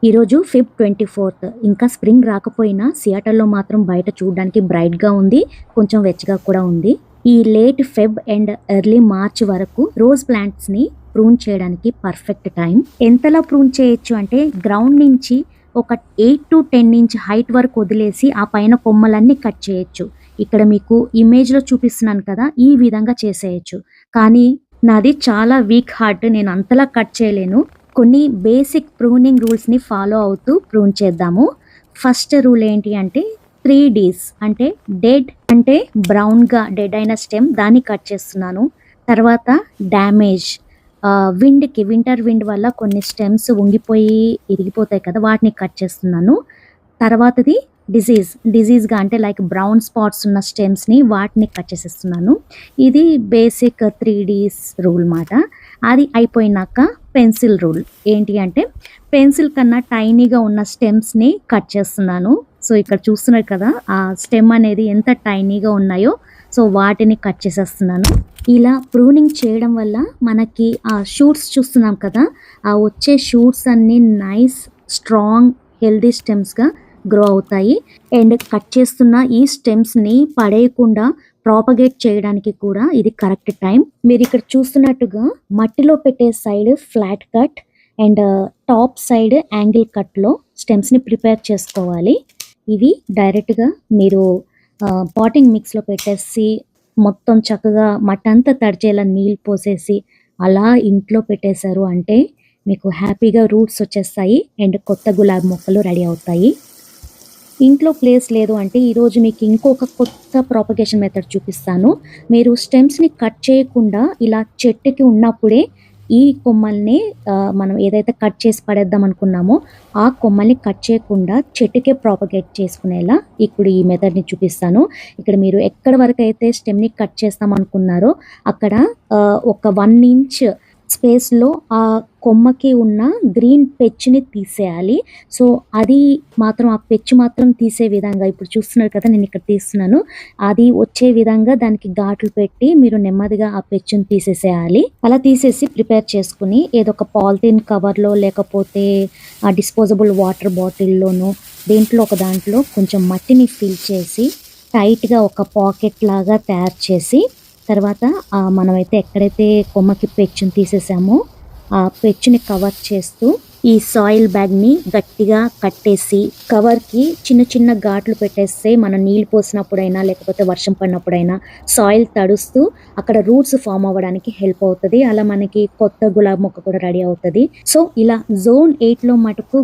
ఈరోజు Feb 24th. ఇంకా spring రాకపోయినా సియాటల్లో మాత్రం బయట చూడడానికి బ్రైట్గా ఉంది, కొంచెం వెచ్చగా కూడా ఉంది. ఈ late Feb and early March వరకు రోజ్ ప్లాంట్స్ని ప్రూన్ చేయడానికి పర్ఫెక్ట్ టైం. ఎంతలా ప్రూన్ చేయొచ్చు అంటే గ్రౌండ్ నుంచి ఒక 8 to 10 ఇంచ్ హైట్ వరకు వదిలేసి ఆ పైన కొమ్మలన్నీ కట్ చేయొచ్చు. ఇక్కడ మీకు ఇమేజ్లో చూపిస్తున్నాను కదా, ఈ విధంగా చేసేయచ్చు. కానీ నాది చాలా వీక్ హార్ట్, నేను అంతలా కట్ చేయలేను. కొన్ని బేసిక్ ప్రూనింగ్ రూల్స్ని ఫాలో అవుతూ ప్రూన్ చేద్దాము. ఫస్ట్ రూల్ ఏంటి అంటే 3 Ds అంటే డెడ్ అంటే బ్రౌన్గా డెడ్ అయిన స్టెమ్, దాన్ని కట్ చేస్తున్నాను. తర్వాత డ్యామేజ్, వింటర్ విండ్ వల్ల కొన్ని స్టెమ్స్ ఉంగిపోయి ఇరిగిపోతాయి కదా, వాటిని కట్ చేస్తున్నాను. తర్వాతది డిజీజ్గా అంటే లైక్ బ్రౌన్ స్పాట్స్ ఉన్న స్టెమ్స్ని వాటిని కట్ చేసేస్తున్నాను. ఇది బేసిక్ 3 Ds రూల్ మాట. అది అయిపోయినాక పెన్సిల్ రూల్ ఏంటి అంటే పెన్సిల్ కన్నా టైనీగా ఉన్న స్టెమ్స్ని కట్ చేస్తున్నాను. సో ఇక్కడ చూస్తున్నారు కదా, ఆ స్టెమ్ అనేది ఎంత టైనీగా ఉన్నాయో, సో వాటిని కట్ చేసేస్తున్నాను. ఇలా ప్రూనింగ్ చేయడం వల్ల మనకి ఆ షూట్స్ చూస్తున్నాం కదా, ఆ వచ్చే షూట్స్ అన్నీ నైస్ స్ట్రాంగ్ హెల్దీ స్టెమ్స్గా గ్రో అవుతాయి. అండ్ కట్ చేస్తున్న ఈ స్టెమ్స్ని పడేయకుండా ప్రాపగేట్ చేయడానికి కూడా ఇది కరెక్ట్ టైం. మీరు ఇక్కడ చూస్తున్నట్టుగా మట్టిలో పెట్టే side flat cut and top side angle కట్లో స్టెమ్స్ని ప్రిపేర్ చేసుకోవాలి. ఇవి డైరెక్ట్గా మీరు పాటింగ్ మిక్స్లో పెట్టేసి మొత్తం చక్కగా మట్టంతా తడిచేలా నీళ్ళు పోసేసి అలా ఇంట్లో పెట్టేశారు అంటే మీకు హ్యాపీగా రూట్స్ వచ్చేస్తాయి అండ్ కొత్త గులాబీ మొక్కలు రెడీ అవుతాయి. ఇంట్లో ప్లేస్ లేదు అంటే ఈరోజు మీకు ఇంకొక కొత్త ప్రాపగేషన్ మెథడ్ చూపిస్తాను. మీరు స్టెమ్స్ని కట్ చేయకుండా ఇలా చెట్టుకి ఉన్నప్పుడే ఈ కొమ్మల్ని మనం ఏదైతే కట్ చేసి పడేద్దాం అనుకున్నామో ఆ కొమ్మల్ని కట్ చేయకుండా చెట్టుకే ప్రాపగేట్ చేసుకునేలా ఇప్పుడు ఈ మెథడ్ని చూపిస్తాను. ఇక్కడ మీరు ఎక్కడ వరకు అయితే స్టెమ్ని కట్ చేస్తాం అనుకున్నారో అక్కడ ఒక 1 ఇంచ్ స్పేస్లో ఆ కొమ్మకి ఉన్న గ్రీన్ పెచ్చుని తీసేయాలి. సో అది మాత్రం, ఆ పెచ్చు మాత్రం తీసే విధంగా ఇప్పుడు చూస్తున్నారు కదా, నేను ఇక్కడ తీస్తున్నాను, అది వచ్చే విధంగా దానికి ఘాట్లు పెట్టి మీరు నెమ్మదిగా ఆ పెచ్చుని తీసేసేయాలి. అలా తీసేసి ప్రిపేర్ చేసుకుని ఏదో ఒక పాలిథిన్ కవర్లో లేకపోతే ఆ డిస్పోజబుల్ వాటర్ బాటిల్లోనూ దేంట్లో ఒక దాంట్లో కొంచెం మట్టిని ఫిల్ చేసి టైట్గా ఒక పాకెట్ లాగా తయారు చేసి, తర్వాత మనమైతే ఎక్కడైతే కొమ్మకి పెచ్చుని తీసేసామో ఆ పెచ్చుని కవర్ చేస్తూ ఈ సాయిల్ బ్యాగ్ని గట్టిగా కట్టేసి కవర్కి చిన్న చిన్న ఘాట్లు పెట్టేస్తే మనం నీళ్ళు పోసినప్పుడైనా లేకపోతే వర్షం పడినప్పుడైనా సాయిల్ తడుస్తూ అక్కడ రూట్స్ ఫామ్ అవ్వడానికి హెల్ప్ అవుతుంది. అలా మనకి కొత్త గులాబీ మొక్క కూడా రెడీ అవుతుంది. సో ఇలా Zone 8లో మటుకు